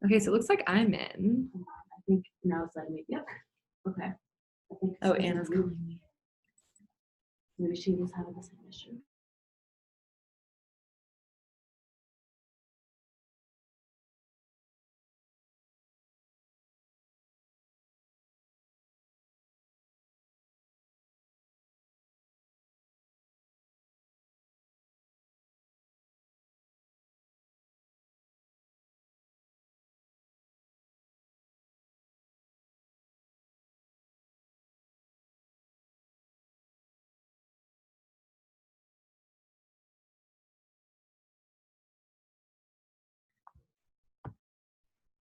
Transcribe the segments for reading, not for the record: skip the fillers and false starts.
Okay, so it looks like I'm in. I think now it's letting me. Yep. Okay. I think Oh, Anna's calling me. maybe she was having the same issue.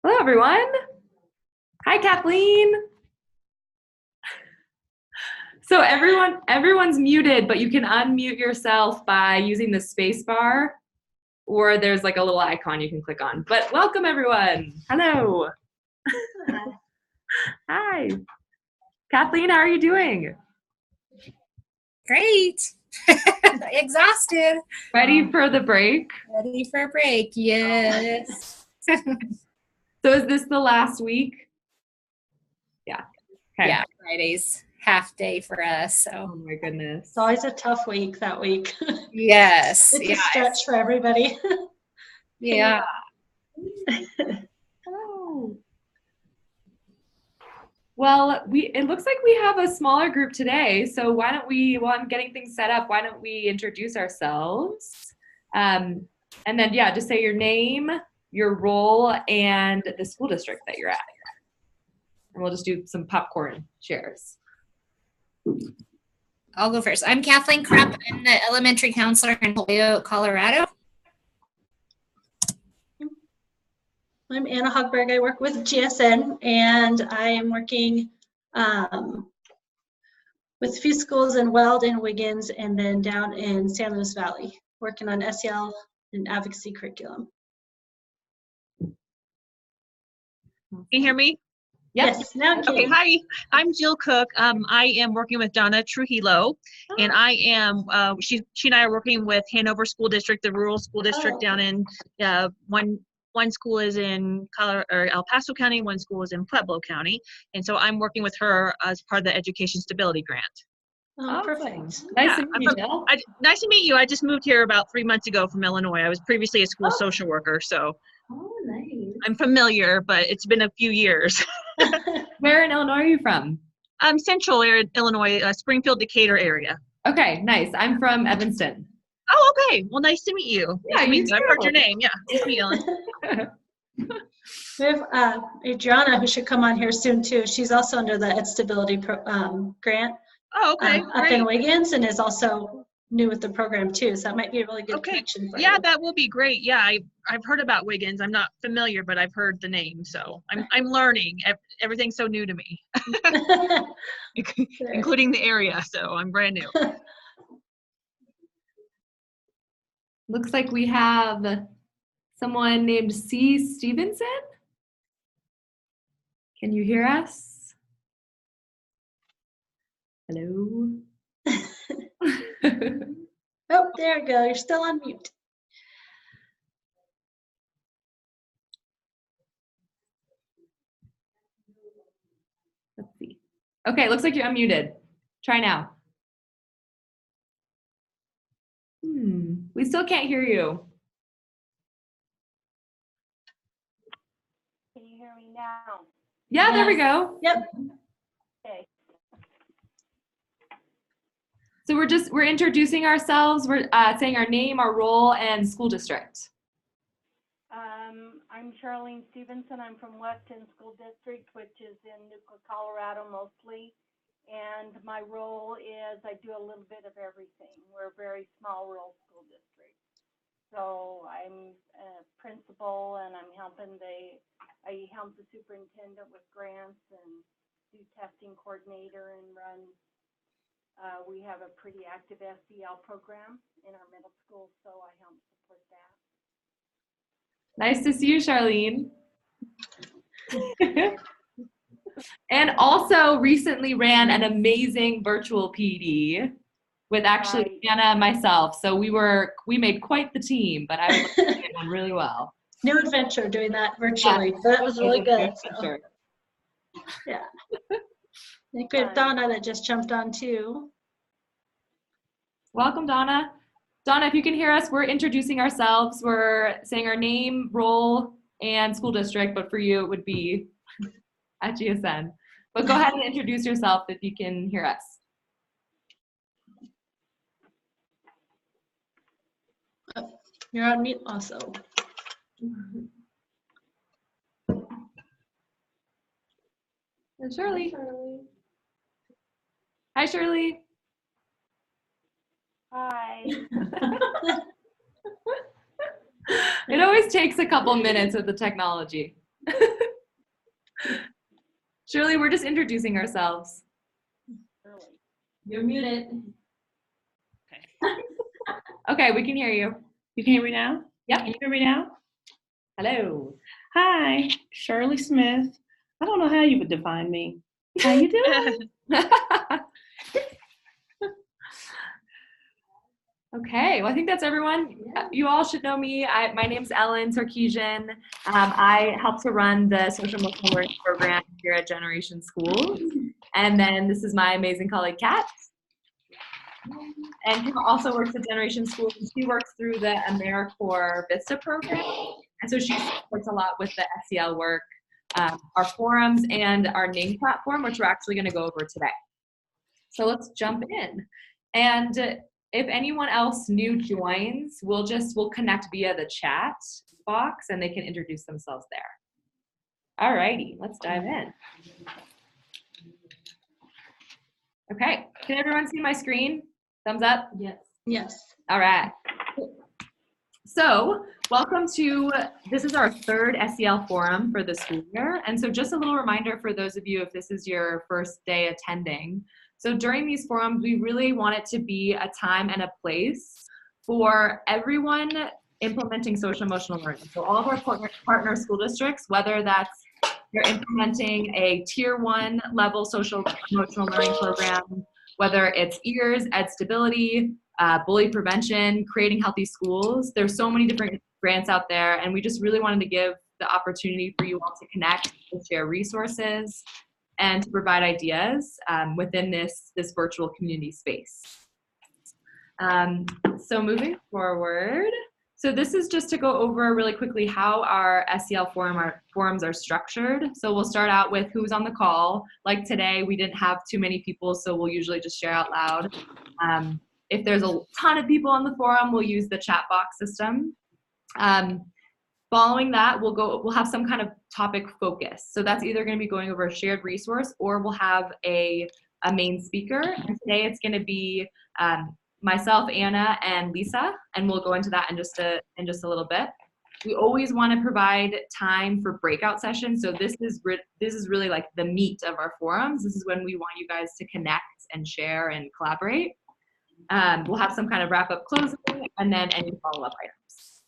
Hello, everyone. Hi, Kathleen. So everyone's muted, but you can unmute yourself by using the space bar, or there's like a little icon you can click on. But welcome, everyone. Hello. Hi. Kathleen, how are you doing? Great. Exhausted. Ready for the break? Ready for a break. Yes. So is this the last week? Yeah. Okay. Yeah, Friday's half day for us. Oh So my goodness. It's always a tough week that week. yes. It's Yeah. a stretch for everybody. Yeah. Hello. Well, it looks like we have a smaller group today. So why don't we, while I'm getting things set up, why don't we introduce ourselves? And then, yeah, just say your name, your role, and the school district that you're at. And we'll just do some popcorn shares. I'll go first. I'm Kathleen Krupp. I'm the elementary counselor in Holyoke, Colorado. I'm Anna Hogberg. I work with GSN, and I am working with a few schools in Weld and Wiggins, and then down in San Luis Valley, working on SEL and advocacy curriculum. Can you hear me? Yep. Yes, now I can. Okay, hi, I'm Jill Cook. I am working with Donna Trujillo, and I am, she and I are working with Hanover School District, the rural school district down in, one school is in El Paso County, one school is in Pueblo County, and so I'm working with her as part of the Education Stability Grant. Oh, Awesome. perfect. Nice Yeah, to meet you, Jill. Nice to meet you. I just moved here about 3 months ago from Illinois. I was previously a school social worker, so Oh, nice. I'm familiar, but it's been a few years. Where in Illinois are you from? I'm central Illinois, Springfield, Decatur area. Okay, nice. I'm from Evanston. Oh, okay. Well, nice to meet you. Yeah, Nice to meet you you. I've heard too. your name. Yeah, nice to meet you, Ellen. We have Adriana, who should come on here soon too. She's also under the Ed Stability Grant Oh, okay. up in Great. Wiggins, and is also new with the program too. So that might be a really good Okay. connection for Yeah, you. that will be great. Yeah, I've heard about Wiggins. I'm not familiar, but I've heard the name, so I'm learning. Everything's so new to me, including the area. So I'm brand new. Looks like we have someone named C. Stevenson. Can you hear us? Hello? Oh, there we go. You're still on mute. Let's see. Okay, looks like you're unmuted. Try now. We still can't hear you. Can you hear me now? Yeah, there we Yes. go. Yep. Okay. So we're introducing ourselves. We're saying our name, our role, and school district. I'm Charlene Stevenson. I'm from Weston School District, which is in Nuka, Colorado mostly. And my role is I do a little bit of everything. We're a very small rural school district. So I'm a principal, and I help the superintendent with grants and do testing coordinator and run. We have a pretty active SEL program in our middle school, so I help support that. Nice to see you, Charlene. And also recently ran an amazing virtual PD with actually Right. Anna and myself. So we made quite the team, but I was one really well. new adventure doing that virtually, but it was really good. So, Sure. yeah. And we have Donna that just jumped on too. Welcome, Donna. Donna, if you can hear us, we're introducing ourselves. We're saying our name, role, and school district, but for you, it would be at GSN. But go ahead and introduce yourself if you can hear us. You're on mute also. And Shirley. Hi, Shirley. Hi. It always takes a couple minutes with the technology. Shirley, we're just introducing ourselves. You're muted. Okay, we can hear you. You can hear me now? Yep. Can you hear me now? Hello. Hi, Shirley Smith. I don't know how you would define me. How you doing? Okay, well, I think that's everyone. You all should know me. My name's Ellen Sarkeesian. I help to run the social emotional learning program here at Generation Schools. And then this is my amazing colleague, Kat. And Kim also works at Generation Schools. She works through the AmeriCorps Vista program. And so she supports a lot with the SEL work, our forums, and our NING platform, which we're actually going to go over today. So let's jump in. And if anyone else new joins, we'll connect via the chat box and they can introduce themselves there. All righty, let's dive in. Okay, can everyone see my screen? Thumbs up? Yes. Yes. All right. So welcome to, this is our third SEL forum for the school year. And so just a little reminder for those of you, if this is your first day attending. So during these forums, we really want it to be a time and a place for everyone implementing social emotional learning. So all of our partner school districts, whether that's you're implementing a tier 1 level social emotional learning program, whether it's EARS, Ed Stability, bully prevention, creating healthy schools. There's so many different grants out there, and we just really wanted to give the opportunity for you all to connect, to share resources, and to provide ideas within this virtual community space. So moving forward, so this is just to go over really quickly how our SEL forums are structured. So we'll start out with who's on the call. Like today, we didn't have too many people, so we'll usually just share out loud. If there's a ton of people on the forum, we'll use the chat box system. Following that, we'll have some kind of topic focus. So that's either going to be going over a shared resource, or we'll have a main speaker. And today it's going to be myself, Anna, and Lisa, and we'll go into that in just a little bit. We always want to provide time for breakout sessions. So this is really like the meat of our forums. This is when we want you guys to connect and share and collaborate. We'll have some kind of wrap up closing, and then any follow up items.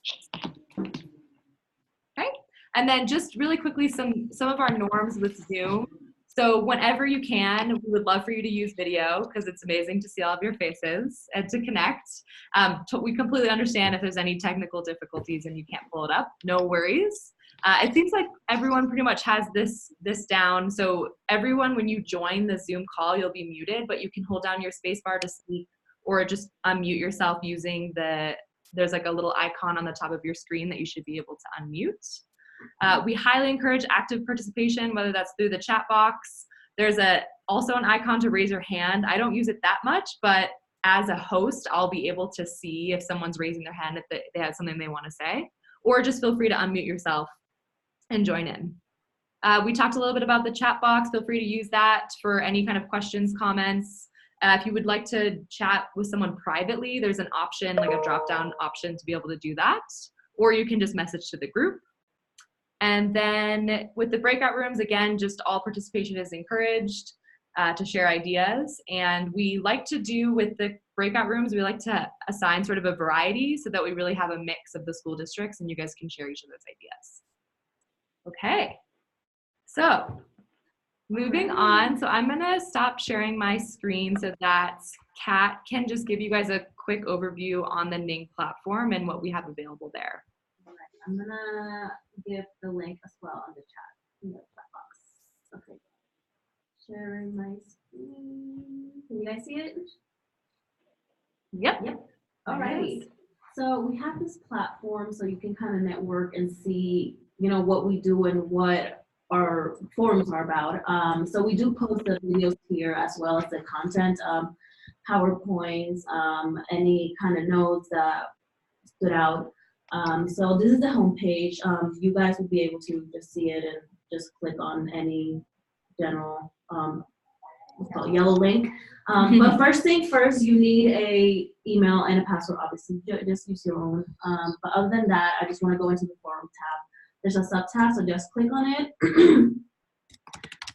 Okay, and then just really quickly some of our norms with Zoom. So whenever you can, we would love for you to use video because it's amazing to see all of your faces and to connect. We completely understand if there's any technical difficulties and you can't pull it up, no worries. It seems like everyone pretty much has this down. So everyone, when you join the Zoom call, you'll be muted, but you can hold down your space bar to speak or just unmute yourself using there's like a little icon on the top of your screen that you should be able to unmute. We highly encourage active participation, whether that's through the chat box. There's also an icon to raise your hand. I don't use it that much, but as a host, I'll be able to see if someone's raising their hand, if they have something they want to say, or just feel free to unmute yourself and join in. We talked a little bit about the chat box. Feel free to use that for any kind of questions, comments. If you would like to chat with someone privately, there's an option, like a drop-down option to be able to do that, or you can just message to the group. And then with the breakout rooms, again, just all participation is encouraged to share ideas. And we like to do with the breakout rooms, we like to assign sort of a variety so that we really have a mix of the school districts and you guys can share each of those ideas. Okay, so moving on. So I'm gonna stop sharing my screen so that Kat can just give you guys a quick overview on the NING platform and what we have available there. I'm gonna give the link as well on the chat, in the chat box. Okay. Sharing my screen. Can you guys see it? Yep. Yep. All right. So we have this platform so you can kind of network and see, you know, what we do and what our forums are about. So we do post the videos here as well as the content, PowerPoints, any kind of notes that stood out. So this is the homepage. You guys will be able to just see it and just click on any general what's called yellow link. But first thing first, you need a email and a password, obviously. Just use your own. But other than that, I just want to go into the forum tab. There's a sub tab, so just click on it.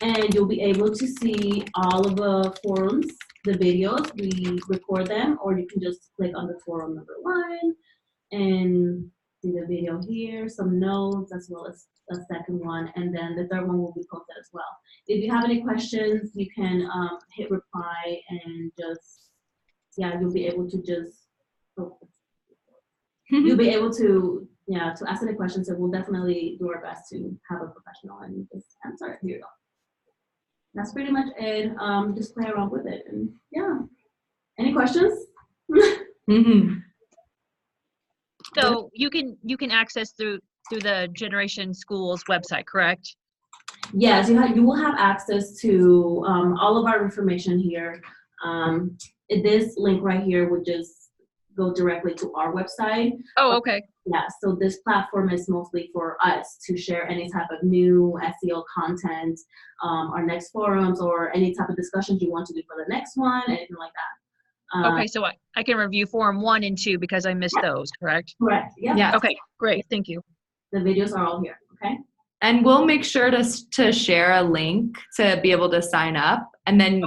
And you'll be able to see all of the forums, the videos. We record them, or you can just click on the forum number 1 and see the video here, some notes, as well as the second one, and then the third one will be posted as well. If you have any questions, you can hit reply and just, yeah, you'll be able to just, you'll be able to, yeah, to ask any questions, and we'll definitely do our best to have a professional and just answer it. Here you go. That's pretty much it. Just play around with it, and yeah. Any questions? So you can access through the Generation Schools website, correct? Yes, you will have access to all of our information here. This link right here would just go directly to our website. Oh, okay. Yeah, so this platform is mostly for us to share any type of new SEL content, our next forums, or any type of discussions you want to do for the next one, anything like that. Okay, so I can review Forum 1 and 2 because I missed those, correct? Correct. Yep. Yeah. Okay, great. Thank you. The videos are all here. Okay. And we'll make sure to share a link to be able to sign up, and then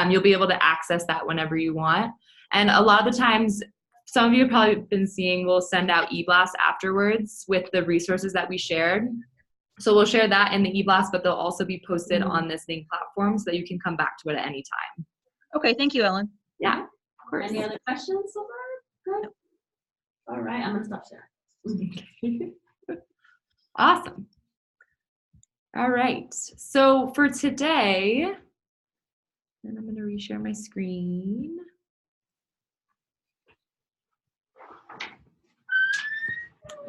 you'll be able to access that whenever you want. And a lot of the times, some of you have probably been seeing, we'll send out e-blasts afterwards with the resources that we shared. So we'll share that in the e-blast, but they'll also be posted on this Think platform so that you can come back to it at any time. Okay, thank you, Ellen. Yeah, of course. Any other questions so far? Good. All right, I'm gonna stop sharing. Awesome. All right. So for today, and I'm going to reshare my screen.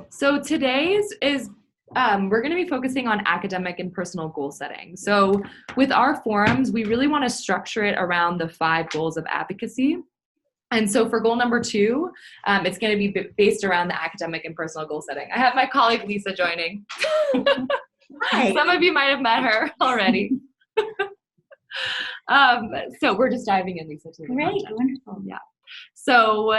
So today is we're going to be focusing on academic and personal goal setting. So with our forums, we really want to structure it around the 5 goals of advocacy. And so for goal number 2, it's going to be based around the academic and personal goal setting. I have my colleague Lisa joining. Hi. Some of you might have met her already. So we're just diving in, Lisa. Great, wonderful. Yeah. So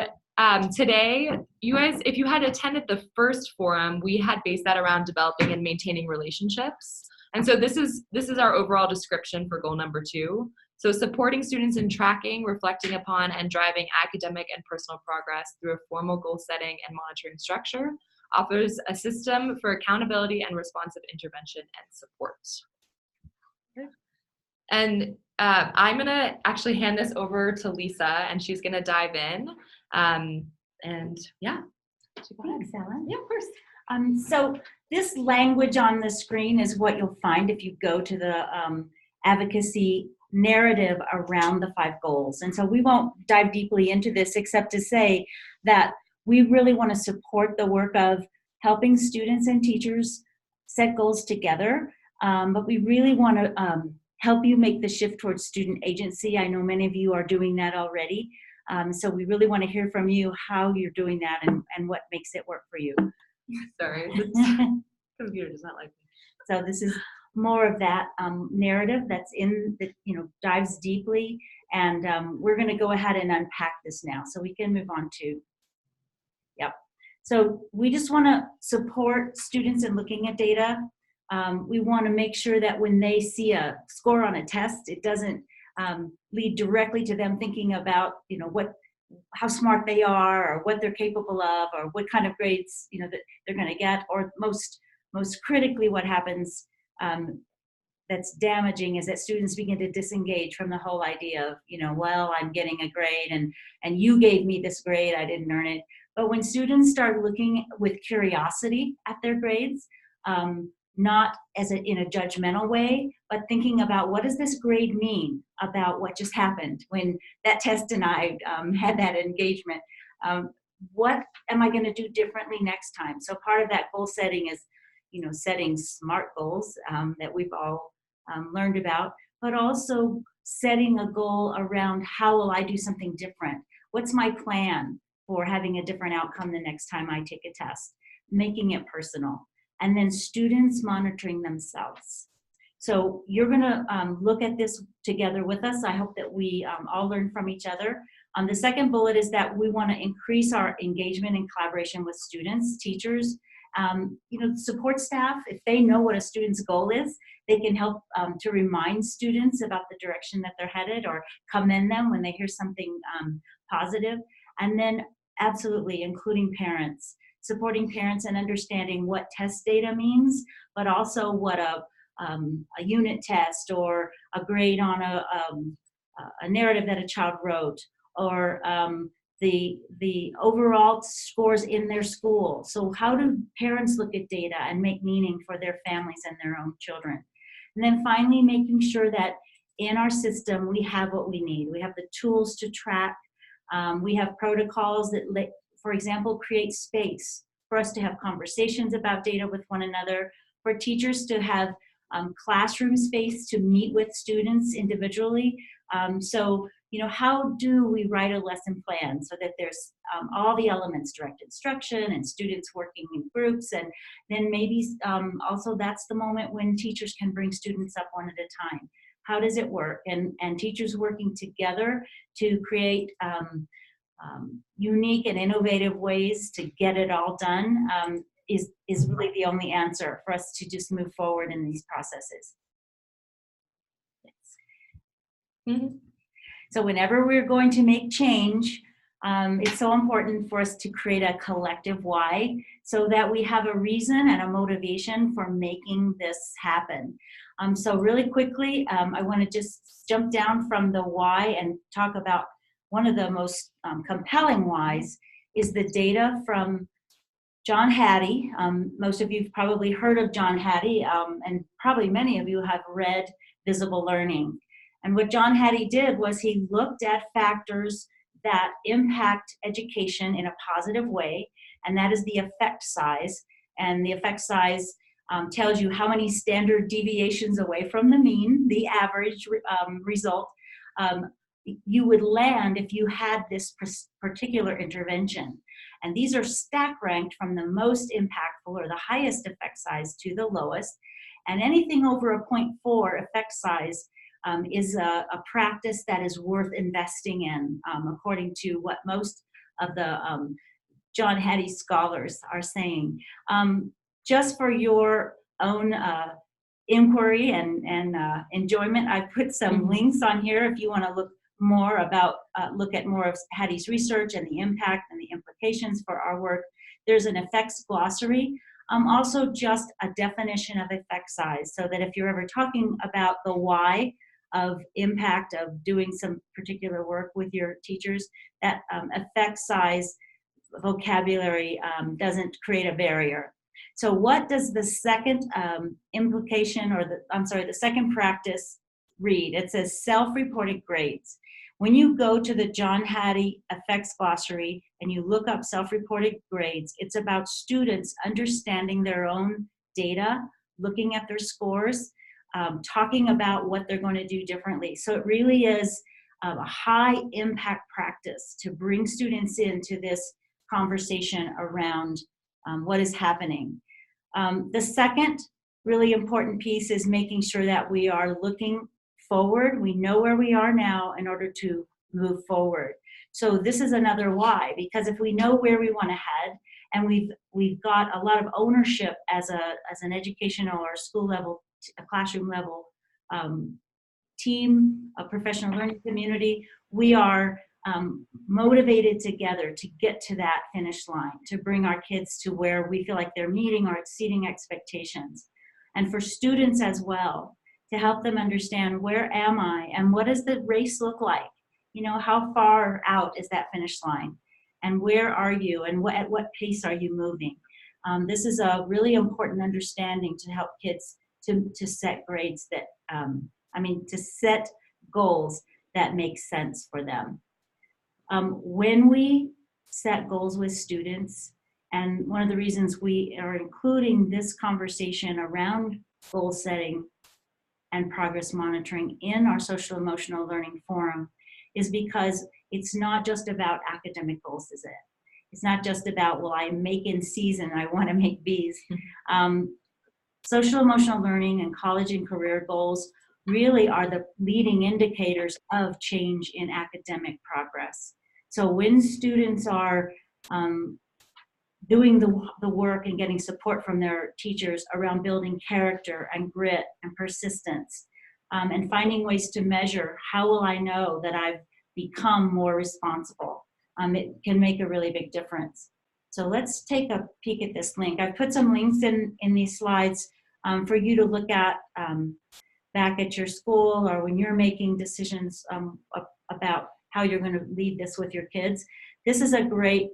today, you guys, if you had attended the first forum, we had based that around developing and maintaining relationships. And so this is our overall description for goal number 2. So supporting students in tracking, reflecting upon, and driving academic and personal progress through a formal goal setting and monitoring structure offers a system for accountability and responsive intervention and support. And I'm gonna actually hand this over to Lisa, and she's gonna dive in. And yeah. Thanks, Ellen. Yeah, of course. So this language on the screen is what you'll find if you go to the advocacy narrative around the 5 goals. And so we won't dive deeply into this except to say that we really want to support the work of helping students and teachers set goals together. But we really want to help you make the shift towards student agency. I know many of you are doing that already. So we really want to hear from you how you're doing that and what makes it work for you. Sorry, the computer does not like me. So this is more of that narrative that's in that, you know, dives deeply, and we're going to go ahead and unpack this now so we can move on to, yep. So we just want to support students in looking at data. We want to make sure that when they see a score on a test, it doesn't lead directly to them thinking about, you know, how smart they are, or what they're capable of, or what kind of grades, you know, that they're going to get, or most critically, what happens that's damaging is that students begin to disengage from the whole idea of, you know, well, I'm getting a grade and you gave me this grade, I didn't earn it. But when students start looking with curiosity at their grades, not as in a judgmental way, but thinking about what does this grade mean about what just happened when that test and I had that engagement. What am I going to do differently next time? So part of that goal setting is, setting SMART goals that we've all learned about, but also setting a goal around how will I do something different? What's my plan for having a different outcome the next time I take a test? Making it personal. And then students monitoring themselves. So you're going to look at this together with us. I hope that we all learn from each other. The second bullet is that we want to increase our engagement and collaboration with students, teachers, support staff. If they know what a student's goal is, they can help to remind students about the direction that they're headed or commend them when they hear something positive. And then absolutely including parents, supporting parents and understanding what test data means, but also what a unit test or a grade on a narrative that a child wrote, or the overall scores in their school. So how do parents look at data and make meaning for their families and their own children? And then finally, making sure that in our system, we have what we need. We have the tools to track. We have protocols that, for example, create space for us to have conversations about data with one another, for teachers to have classroom space to meet with students individually. So, how do we write a lesson plan so that there's all the elements, direct instruction and students working in groups, and then maybe also that's the moment when teachers can bring students up one at a time. How does it work? And teachers working together to create unique and innovative ways to get it all done is really the only answer for us to just move forward in these processes. Yes. Mm-hmm. So whenever we're going to make change, it's so important for us to create a collective why so that we have a reason and a motivation for making this happen. So really quickly, I want to just jump down from the why and talk about one of the most compelling whys is the data from John Hattie. Most of you have probably heard of John Hattie, and probably many of you have read Visible Learning. And what John Hattie did was he looked at factors that impact education in a positive way, and that is the effect size. And the effect size tells you how many standard deviations away from the mean, the average result, you would land if you had this particular intervention. And these are stack ranked from the most impactful or the highest effect size to the lowest. And anything over a 0.4 effect size is a practice that is worth investing in, according to what most of the John Hattie scholars are saying. Just for your own inquiry and enjoyment, I've put some links on here if you want to look at more of Hattie's research and the impact and the implications for our work. There's an effects glossary. Also just a definition of effect size, so that if you're ever talking about the why of impact of doing some particular work with your teachers, that effect size vocabulary doesn't create a barrier. So what does the second implication, or the second practice read? It says self-reported grades. When you go to the John Hattie Effects Glossary and you look up self-reported grades, it's about students understanding their own data, looking at their scores, talking about what they're going to do differently. So it really is a high impact practice to bring students into this conversation around what is happening. The second really important piece is making sure that we are looking forward. We know where we are now in order to move forward. So this is another why, because if we know where we want to head, and we've got a lot of ownership as an educational or school level, a classroom level team, a professional learning community, we are motivated together to get to that finish line, to bring our kids to where we feel like they're meeting or exceeding expectations. And for students as well, to help them understand, where am I and what does the race look like? How far out is that finish line? and where are you, and at what pace are you moving? This is a really important understanding to help kids to set grades that, to set goals that make sense for them. When we set goals with students, and one of the reasons we are including this conversation around goal setting and progress monitoring in our social emotional learning forum is because it's not just about academic goals, is it? It's not just about, well, I make in C's and I want to make B's. Social emotional learning and college and career goals really are the leading indicators of change in academic progress. So when students are doing the work and getting support from their teachers around building character and grit and persistence, and finding ways to measure, how will I know that I've become more responsible? It can make a really big difference. So let's take a peek at this link. I've put some links in these slides for you to look at back at your school, or when you're making decisions about how you're going to lead this with your kids. This is a great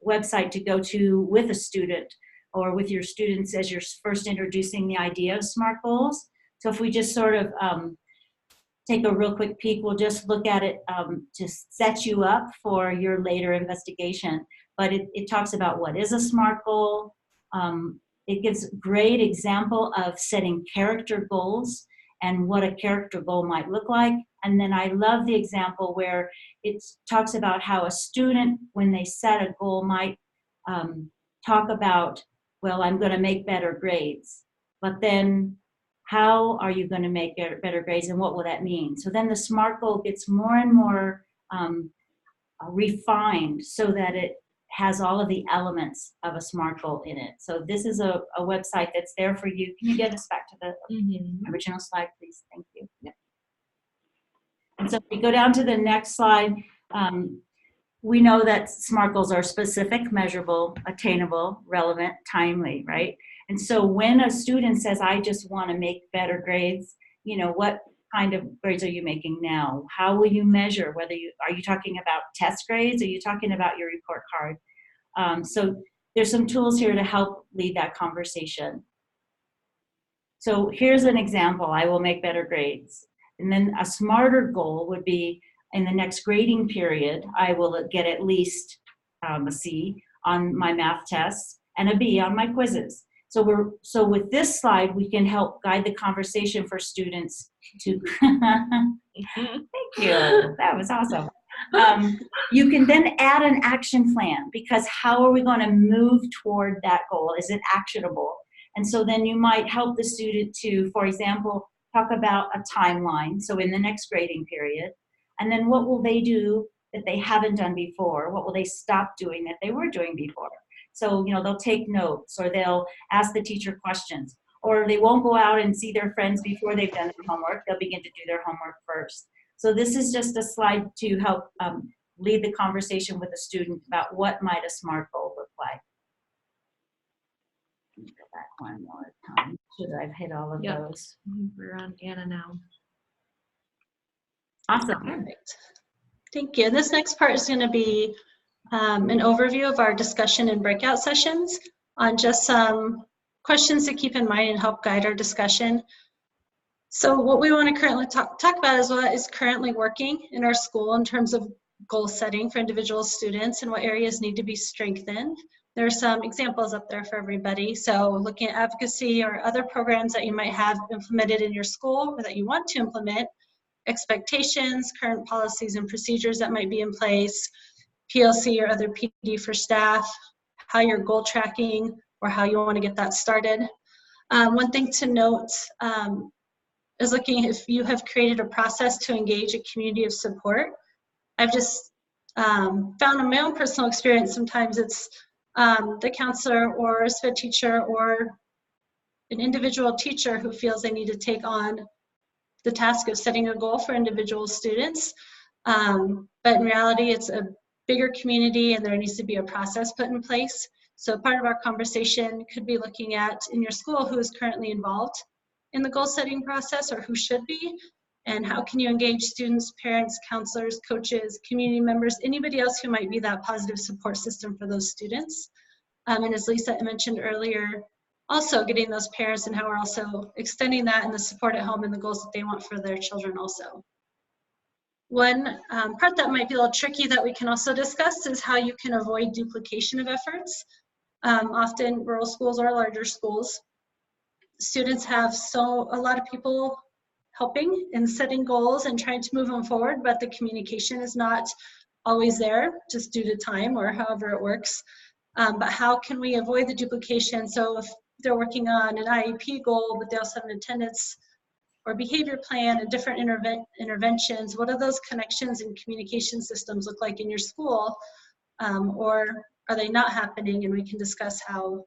website to go to with a student or with your students as you're first introducing the idea of SMART goals. So if we just sort of take a real quick peek, we'll just look at it to set you up for your later investigation. But it talks about what is a SMART goal. It gives a great example of setting character goals and what a character goal might look like. And then I love the example where it talks about how a student, when they set a goal, might talk about, well, I'm going to make better grades. But then how are you going to make better grades, and what will that mean? So then the SMART goal gets more and more refined so that it has all of the elements of a SMART goal in it. So this is a website that's there for you. Can you get us back to the original slide, please? Thank you. Yeah. And so if we go down to the next slide, we know that SMART goals are specific, measurable, attainable, relevant, timely, right? And so when a student says, I just want to make better grades, what kind of grades are you making now? How will you measure whether are you talking about test grades? Are you talking about your report card? So there's some tools here to help lead that conversation. So here's an example. I will make better grades. And then a smarter goal would be, in the next grading period, I will get at least a C on my math tests and a B on my quizzes. So with this slide, we can help guide the conversation for students to, thank you, that was awesome. You can then add an action plan, because how are we going to move toward that goal? Is it actionable? And so then you might help the student to, for example, talk about a timeline. So in the next grading period, and then what will they do that they haven't done before? What will they stop doing that they were doing before? So, they'll take notes, or they'll ask the teacher questions, or they won't go out and see their friends before they've done their homework. They'll begin to do their homework first. So this is just a slide to help lead the conversation with the student about what might a SMART goal look like. Go back one more time. Should I've hit all of those? We're on Anna now. Awesome. Perfect. Thank you. This next part is going to be an overview of our discussion and breakout sessions on just some questions to keep in mind and help guide our discussion. So what we want to currently talk about is what is currently working in our school in terms of goal setting for individual students and what areas need to be strengthened. There are some examples up there for everybody. So looking at advocacy or other programs that you might have implemented in your school or that you want to implement, expectations, current policies and procedures that might be in place, PLC or other PD for staff, how you're goal tracking or how you want to get that started. One thing to note is looking if you have created a process to engage a community of support. I've just found in my own personal experience, sometimes it's the counselor or a SPED teacher or an individual teacher who feels they need to take on the task of setting a goal for individual students. But in reality, it's a bigger community and there needs to be a process put in place. So part of our conversation could be looking at in your school who is currently involved in the goal setting process or who should be, And how can you engage students, parents, counselors, coaches, community members, anybody else who might be that positive support system for those students? And as Lisa mentioned earlier, also getting those parents and how we're also extending that and the support at home and the goals that they want for their children also. One part that might be a little tricky that we can also discuss is how you can avoid duplication of efforts. Often rural schools or larger schools, students have a lot of people helping and setting goals and trying to move them forward, but the communication is not always there just due to time or however it works. But how can we avoid the duplication? So if they're working on an IEP goal, but they also have an attendance or behavior plan and different interventions, what do those connections and communication systems look like in your school? Or are they not happening? And we can discuss how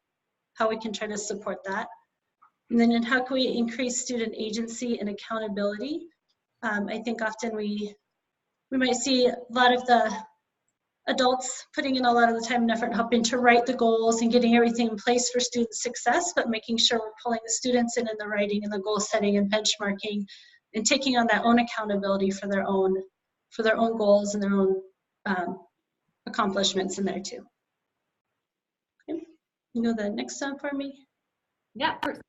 we can try to support that. And then how can we increase student agency and accountability? I think often we might see a lot of the adults putting in a lot of the time and effort helping to write the goals and getting everything in place for student success, but making sure we're pulling the students in the writing and the goal setting and benchmarking and taking on that own accountability for their own goals and their own accomplishments in there too. Okay. You know the next one for me? Yeah, of course.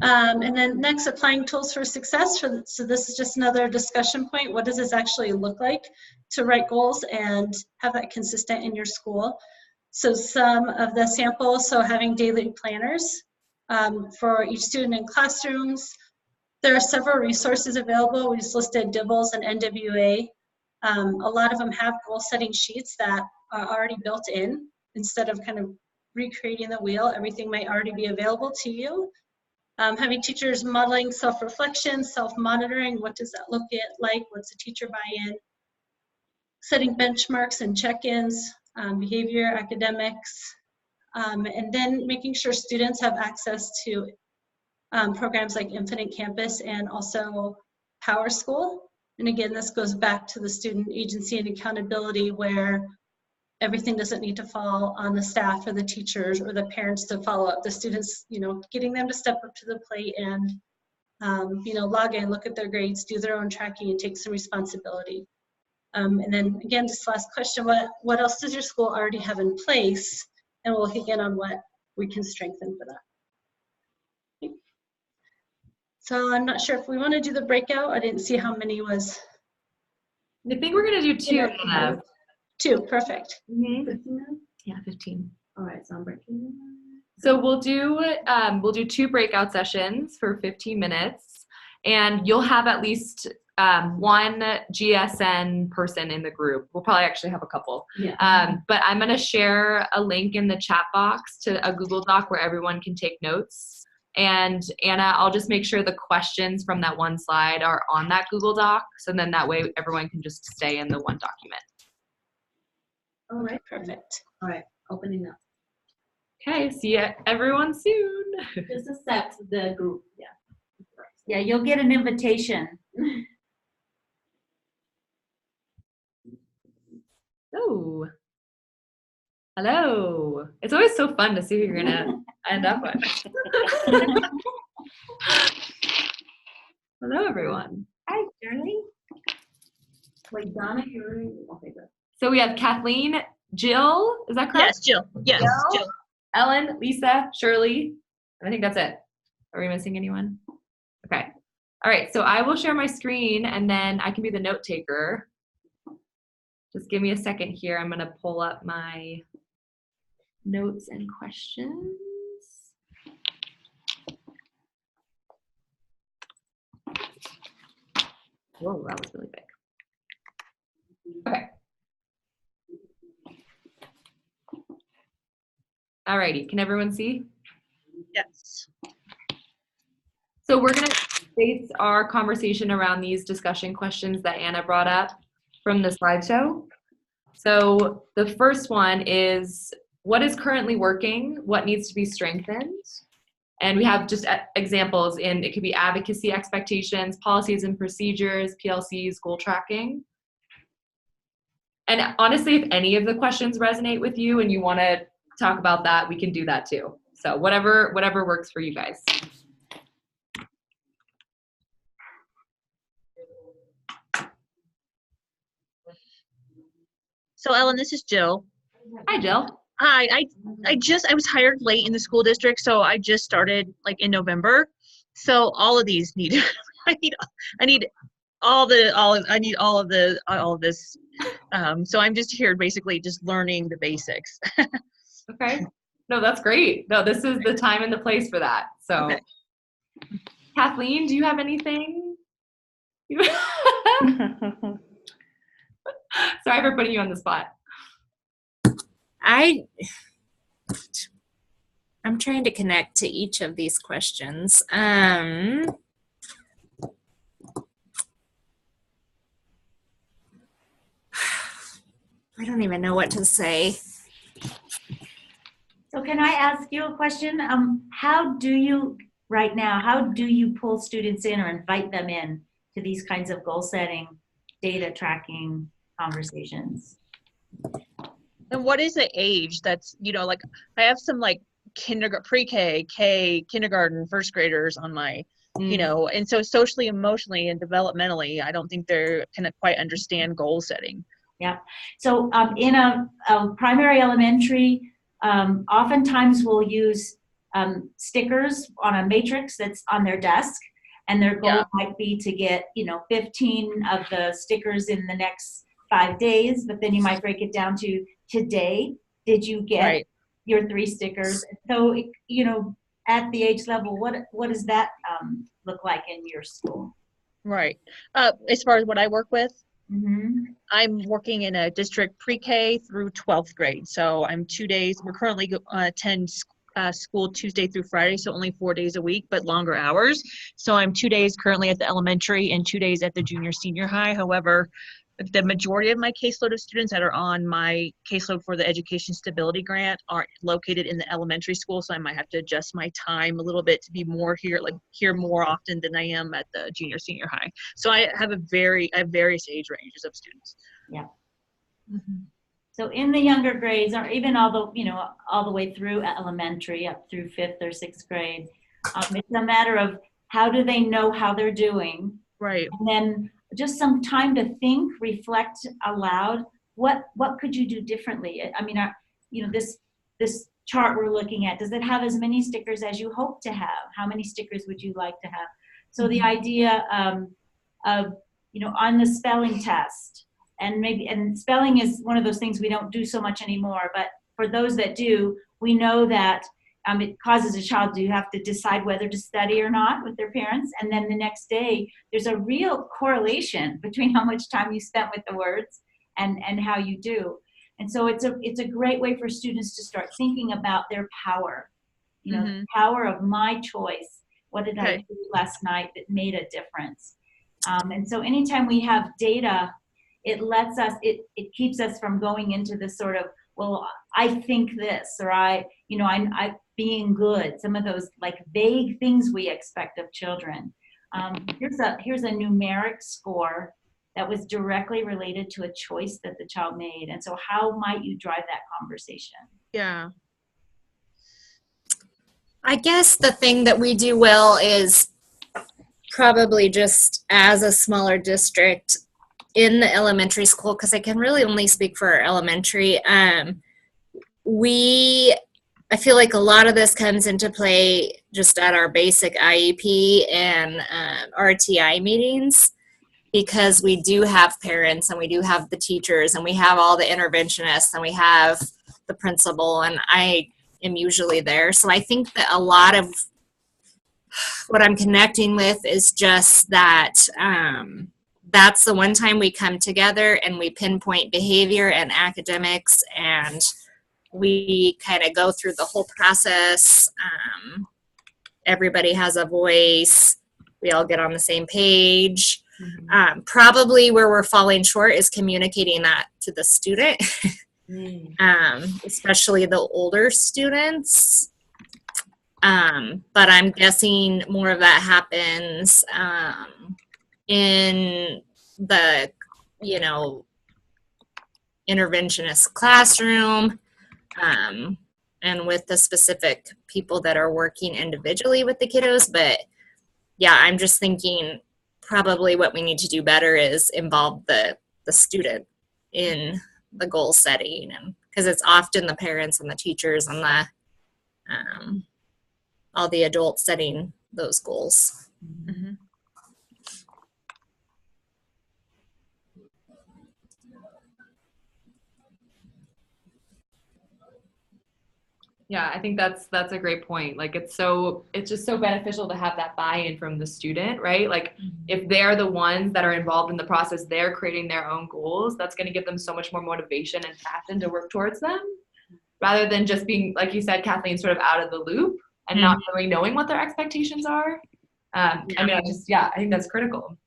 And then next, applying tools for success. So this is just another discussion point. What does this actually look like to write goals and have that consistent in your school? So some of the samples, so having daily planners for each student in classrooms. There are several resources available. We just listed DIBELS and NWA. A lot of them have goal setting sheets that are already built in. Instead of kind of recreating the wheel, everything might already be available to you. Having teachers modeling self-reflection, self-monitoring, what does that look like? What's the teacher buy-in? Setting benchmarks and check-ins, behavior, academics, and then making sure students have access to programs like Infinite Campus and also Power School. And again, this goes back to the student agency and accountability where everything doesn't need to fall on the staff or the teachers or the parents to follow up. The students, getting them to step up to the plate and, log in, look at their grades, do their own tracking and take some responsibility. And then again, just last question, what else does your school already have in place? And we'll look again on what we can strengthen for that. Okay. So I'm not sure if we want to do the breakout. I didn't see how many was. I think we're gonna do 2, Anna. 2, perfect. Mm-hmm. 15 minutes? Yeah, 15. All right, so I'm breaking. So we'll do 2 breakout sessions for 15 minutes, and you'll have at least one GSN person in the group. We'll probably actually have a couple. Yeah. But I'm gonna share a link in the chat box to a Google Doc where everyone can take notes. And Anna, I'll just make sure the questions from that one slide are on that Google Doc, so then that way everyone can just stay in the one document. All right, Perfect. all right, opening up. Okay, see everyone soon. Just accept the group, yeah. Yeah, you'll get an invitation. Oh, hello. It's always so fun to see who you're gonna end up with. Hello, everyone. Hi, Shirley. Wait, Donna, you're, okay, good. So we have Kathleen, Jill, is that correct? Yes, Jill. Yes, Jill. Ellen, Lisa, Shirley. I think that's it. Are we missing anyone? Okay. All right, so I will share my screen and then I can be the note taker. Just give me a second here. I'm gonna pull up my notes and questions. Whoa, that was really big. Okay. Alrighty, can everyone see? Yes. So we're gonna base our conversation around these discussion questions that Anna brought up from the slideshow. So the first one is, what is currently working? What needs to be strengthened? And we have just examples in, it could be advocacy expectations, policies and procedures, PLCs, goal tracking. And honestly, if any of the questions resonate with you and you wanna talk about that, we can do that too. So whatever works for you guys. So Ellen, this is Jill. Hi, Jill. Hi, I was hired late in the school district, so I just started like in November. So all of these need I need all of this. So I'm just here basically just learning the basics. Okay. No, that's great. No, this is the time and the place for that. So, Okay. Kathleen, do you have anything? Sorry for putting you on the spot. I'm trying to connect to each of these questions. I don't even know what to say. So can I ask you a question? How do you pull students in or invite them in to these kinds of goal setting, data tracking conversations? And what is the age that's, like I have some like pre-K, kindergarten, first graders on my, and so socially, emotionally, and developmentally, I don't think they're can quite understand goal setting. Yeah. So in a primary elementary, oftentimes we'll use stickers on a matrix that's on their desk, and their goal might be to get 15 of the stickers in the next 5 days, but then you might break it down to today. Did you get your 3 stickers? So at the age level, what does that look like in your school? Right. As far as what I work with. Mm-hmm. I'm working in a district pre-K through 12th grade. So I'm 2 days. We're currently attend school Tuesday through Friday, so only 4 days a week, but longer hours. So I'm 2 days currently at the elementary and 2 days at the junior senior high. However, the majority of my caseload of students that are on my caseload for the education stability grant are located in the elementary school. So I might have to adjust my time a little bit to be more here more often than I am at the junior senior high. So I have various age ranges of students. Yeah. Mm-hmm. So in the younger grades, or even all the way through elementary up through 5th or 6th grade, it's a matter of how do they know how they're doing, right? And then just some time to think, reflect aloud. What could you do differently? I mean, this chart we're looking at, does it have as many stickers as you hope to have? How many stickers would you like to have? So the idea of on the spelling test, and spelling is one of those things we don't do so much anymore, but for those that do, we know that it causes a child to have to decide whether to study or not with their parents, and then the next day there's a real correlation between how much time you spent with the words and how you do. And so it's a great way for students to start thinking about their power, the power of my choice. What did I do last night that made a difference? And so anytime we have data, it keeps us from going into this sort of, well, I think this, or I being good, some of those like vague things we expect of children. Here's a numeric score that was directly related to a choice that the child made. And so how might you drive that conversation? Yeah. I guess the thing that we do well is probably just as a smaller district in the elementary school, because I can really only speak for our elementary. I feel like a lot of this comes into play just at our basic IEP and RTI meetings, because we do have parents and we do have the teachers and we have all the interventionists and we have the principal, and I am usually there. So I think that a lot of what I'm connecting with is just that that's the one time we come together and we pinpoint behavior and academics, and we kind of go through the whole process. Everybody has a voice. We all get on the same page. Probably where we're falling short is communicating that to the student, especially the older students. But I'm guessing more of that happens in the, interventionist classroom, and with the specific people that are working individually with the kiddos. But yeah, I'm just thinking probably what we need to do better is involve the student in the goal setting, and because it's often the parents and the teachers and the all the adults setting those goals. Mhm. Yeah, I think that's a great point. Like it's just so beneficial to have that buy-in from the student, right? Like if they're the ones that are involved in the process, they're creating their own goals, that's going to give them so much more motivation and passion to work towards them, rather than just being, like you said, Kathleen, sort of out of the loop and not really knowing what their expectations are. I mean, I think that's critical.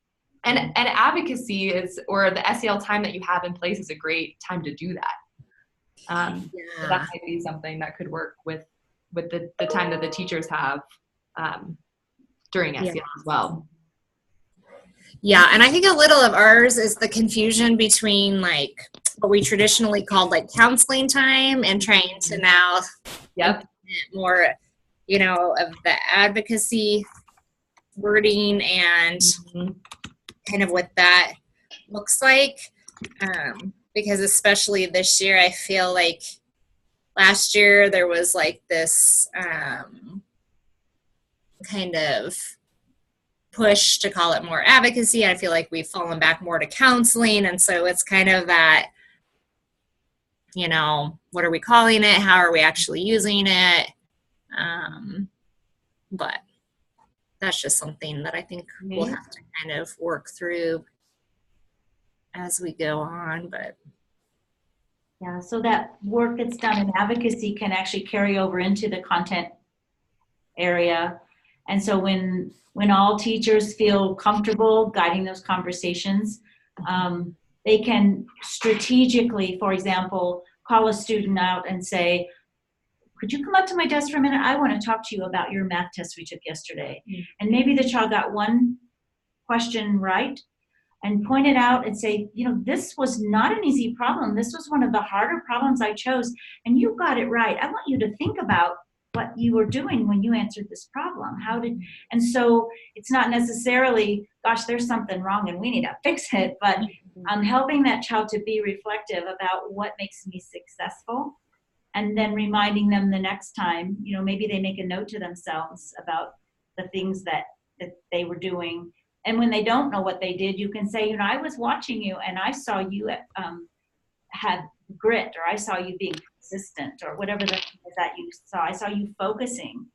And advocacy or the SEL time that you have in place is a great time to do that. So that might be something that could work with the time that the teachers have during SEL as well. Yeah, and I think a little of ours is the confusion between like what we traditionally called like counseling time and trying to now implement more, you know, of the advocacy wording and kind of what that looks like. Because especially this year, I feel like last year there was like this kind of push to call it more advocacy. I feel like we've fallen back more to counseling. And so it's kind of that, you know, what are we calling it? How are we actually using it? But that's just something that I think we'll have to kind of work through as we go on. But yeah, so that work that's done in advocacy can actually carry over into the content area. And so when all teachers feel comfortable guiding those conversations, they can strategically, for example, call a student out and say, could you come up to my desk for a minute? I want to talk to you about your math test we took yesterday. And maybe the child got one question right, and point it out and say, you know, this was not an easy problem. This was one of the harder problems I chose, and you got it right. I want you to think about what you were doing when you answered this problem. And so it's not necessarily, gosh, there's something wrong and we need to fix it, but helping that child to be reflective about what makes me successful, and then reminding them the next time, you know, maybe they make a note to themselves about the things that they were doing. And when they don't know what they did, you can say, you know, I was watching you and I saw you had grit, or I saw you being consistent, or whatever that you saw. I saw you focusing.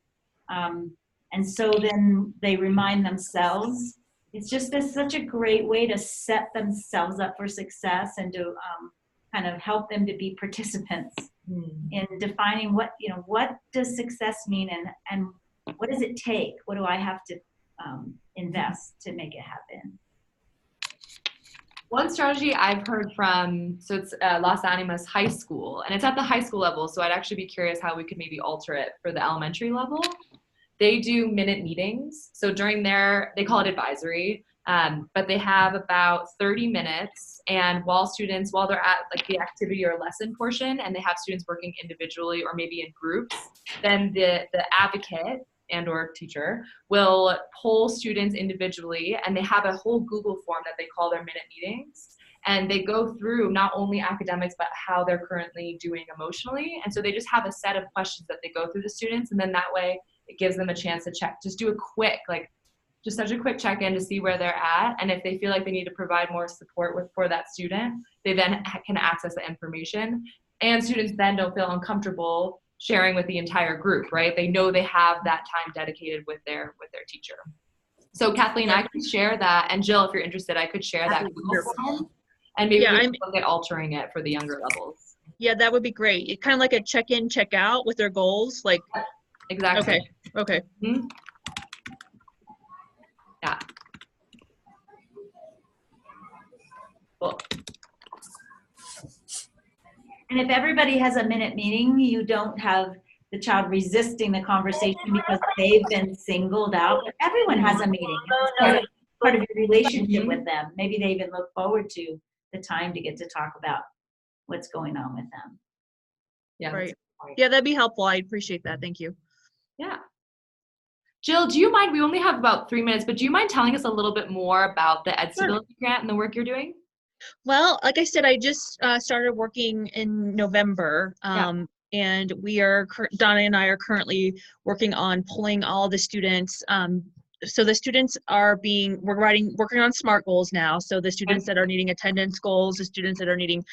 And so then they remind themselves. It's just such a great way to set themselves up for success and to kind of help them to be participants in defining what does success mean, and what does it take? What do I have to invest to make it happen? One strategy I've heard from, so it's Las Animas High School, and it's at the high school level, so I'd actually be curious how we could maybe alter it for the elementary level. They do minute meetings. So during they call it advisory, but they have about 30 minutes, and while they're at like the activity or lesson portion, and they have students working individually or maybe in groups, then the advocate and or teacher will poll students individually, and they have a whole Google form that they call their minute meetings, and they go through not only academics but how they're currently doing emotionally. And so they just have a set of questions that they go through the students, and then that way it gives them a chance to do a quick, just such a quick check-in to see where they're at, and if they feel like they need to provide more support for that student, they then can access the information, and students then don't feel uncomfortable sharing with the entire group, right? They know they have that time dedicated with their teacher. So Kathleen, I can share that, and Jill, if you're interested, I could share that Google form, and maybe we can look at altering it for the younger levels. Yeah, that would be great. It's kind of like a check-in, check-out with their goals, like. Exactly. Okay. Mm-hmm. Yeah. Cool. And if everybody has a minute meeting, you don't have the child resisting the conversation because they've been singled out. Everyone has a meeting. It's part of your relationship with them. Maybe they even look forward to the time to get to talk about what's going on with them. Yeah. Right. Yeah, that'd be helpful. I appreciate that. Thank you. Yeah. Jill, do you mind, we only have about 3 minutes, but do you mind telling us a little bit more about the Ed Stability Grant and the work you're doing? Well, like I said, I just started working in November. And Donna and I are currently working on pulling all the students. So the students we're working on SMART goals now. So the students that are needing attendance goals, the students that are needing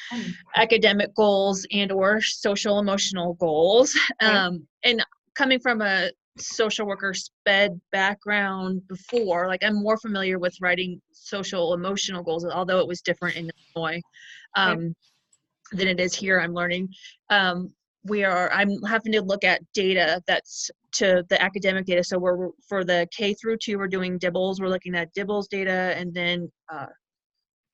academic goals and or social emotional goals. And coming from a social worker sped background before, like I'm more familiar with writing social emotional goals, although it was different in Illinois than it is here. I'm learning. I'm having to look at data that's to the academic data. So we're for the K through 2, we're doing DIBELS. We're looking at DIBELS data, and then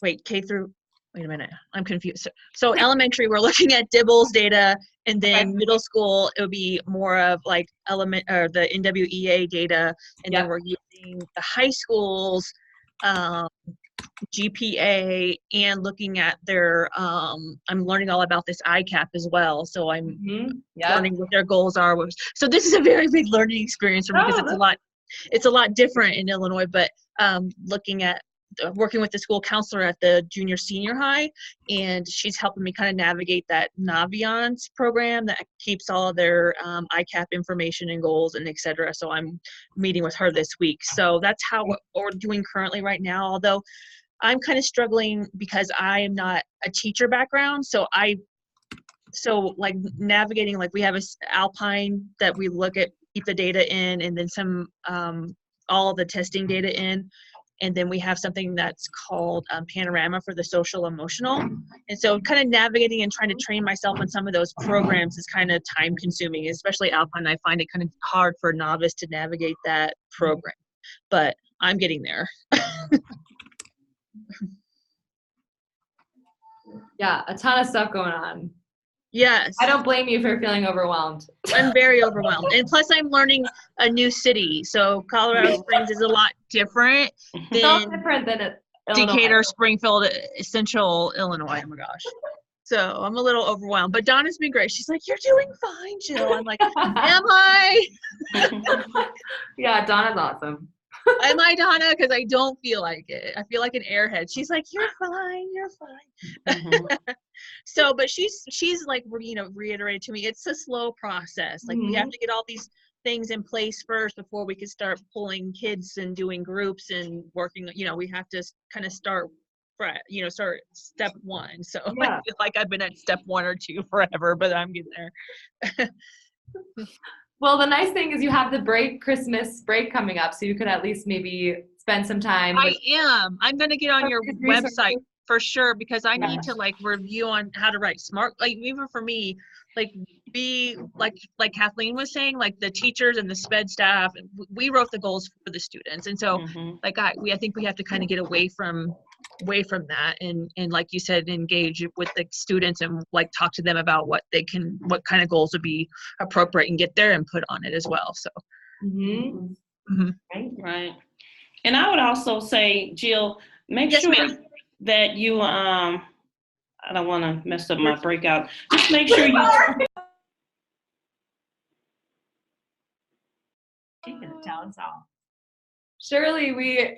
wait a minute, I'm confused. So elementary, we're looking at DIBELS data, and then middle school, it would be more of like the NWEA data, and then we're using the high schools GPA and looking at their I'm learning all about this ICAP as well, so I'm learning what their goals are. So this is a very big learning experience for me because it's a lot different in Illinois, but looking at working with the school counselor at the junior senior high, and she's helping me kind of navigate that Naviance program that keeps all of their ICAP information and goals and etc. So I'm meeting with her this week. So that's what we're doing currently right now, although I'm kind of struggling because I am not a teacher background. So like navigating, like we have Alpine that we look at, keep the data in, and then some all the testing data in. And then we have something that's called Panorama for the social emotional. And so kind of navigating and trying to train myself on some of those programs is kind of time consuming, especially Alpine. I find it kind of hard for a novice to navigate that program, but I'm getting there. Yeah, a ton of stuff going on. Yes. I don't blame you for feeling overwhelmed. I'm very overwhelmed. And plus I'm learning a new city. So Colorado Springs is a lot different than Decatur, Springfield, Central Illinois. Oh my gosh. So I'm a little overwhelmed, but Donna's been great. She's like, "You're doing fine, Jill." I'm like, "Am I?" Yeah, Donna's awesome. Am I, Donna? Because I don't feel like it. I feel like an airhead. She's like, "You're fine. You're fine." So, but she's like, reiterated to me, it's a slow process. Like we have to get all these things in place first before we can start pulling kids and doing groups and working. We have to kind of start step one. So I feel like I've been at step 1 or 2 forever, but I'm getting there. Well, the nice thing is you have the Christmas break coming up, so you could at least maybe spend some time. I'm going to get on your website for sure, because I need to like review on how to write SMART. Like even for me, like be like Kathleen was saying, like the teachers and the SPED staff, we wrote the goals for the students, and so I think we have to kind of get away from that and like you said, engage with the students and like talk to them about what kind of goals would be appropriate and get their input on it as well. So Right. And I would also say, Jill, make sure that you I don't want to mess up my breakout. Just make sure you She's gonna tell us all. Shirley, we're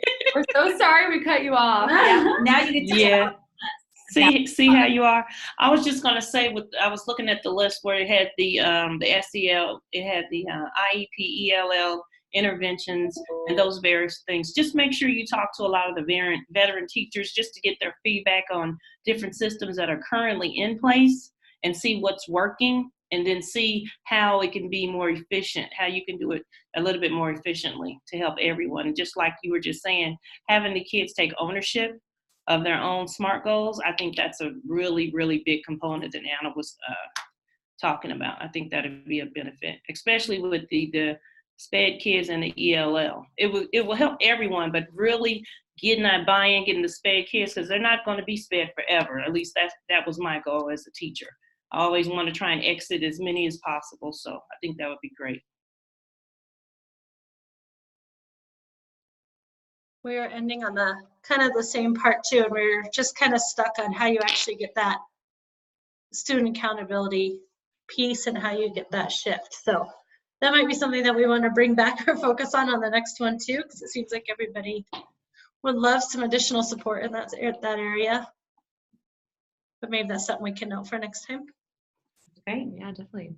so sorry we cut you off. Now you get to tell us. See how you are. I was just gonna say, I was looking at the list where it had the SEL, it had the IEP, ELL interventions, and those various things. Just make sure you talk to a lot of the veteran teachers just to get their feedback on different systems that are currently in place and see what's working, and then see how it can be more efficient, how you can do it a little bit more efficiently to help everyone. Just like you were just saying, having the kids take ownership of their own SMART goals, I think that's a really, really big component that Anna was talking about. I think that would be a benefit, especially with the SPED kids and the ELL. It will help everyone, but really getting that buy-in, getting the SPED kids, because they're not going to be SPED forever. At least that was my goal as a teacher. I always want to try and exit as many as possible. So I think that would be great. We are ending on the kind of the same part too, and we're just kind of stuck on how you actually get that student accountability piece and how you get that shift. So that might be something that we want to bring back or focus on the next one too, because it seems like everybody would love some additional support in that area. but maybe that's something we can note for next time. Okay, yeah, definitely.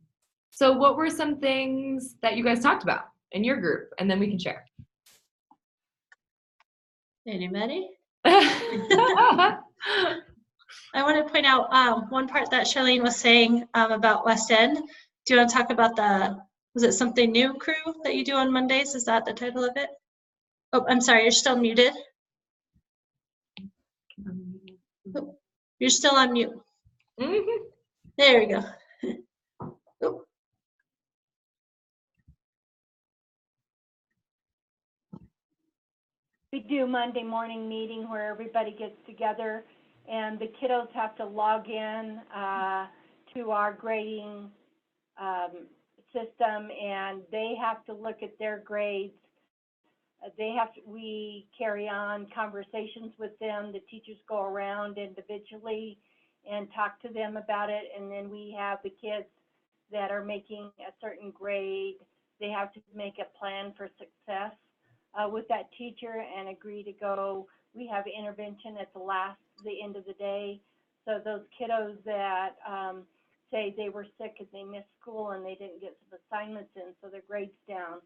So what were some things that you guys talked about in your group? And then we can share. Anybody? I want to point out one part that Charlene was saying about West End. Do you want to talk about was it something new crew that you do on Mondays? Is that the title of it? Oh, I'm sorry, you're still muted. Oh, you're still on mute. Mhm. There we go. Oh. We do Monday morning meeting where everybody gets together and the kiddos have to log in to our grading system, and they have to look at their grades. We carry on conversations with them. The teachers go around individually and talk to them about it, and then we have the kids that are making a certain grade. They have to make a plan for success with that teacher and agree to go. We have intervention at the end of the day. So those kiddos that say they were sick and they missed school and they didn't get some assignments in, so their grade's down,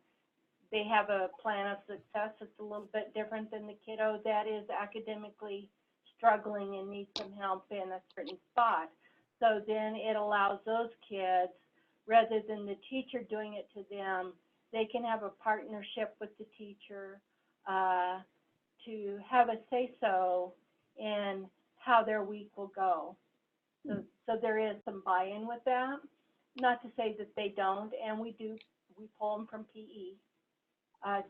they have a plan of success. It's a little bit different than the kiddo that is academically struggling and needs some help in a certain spot. So then it allows those kids, rather than the teacher doing it to them, they can have a partnership with the teacher to have a say-so in how their week will go. So there is some buy-in with that. Not to say that they don't, and we pull them from PE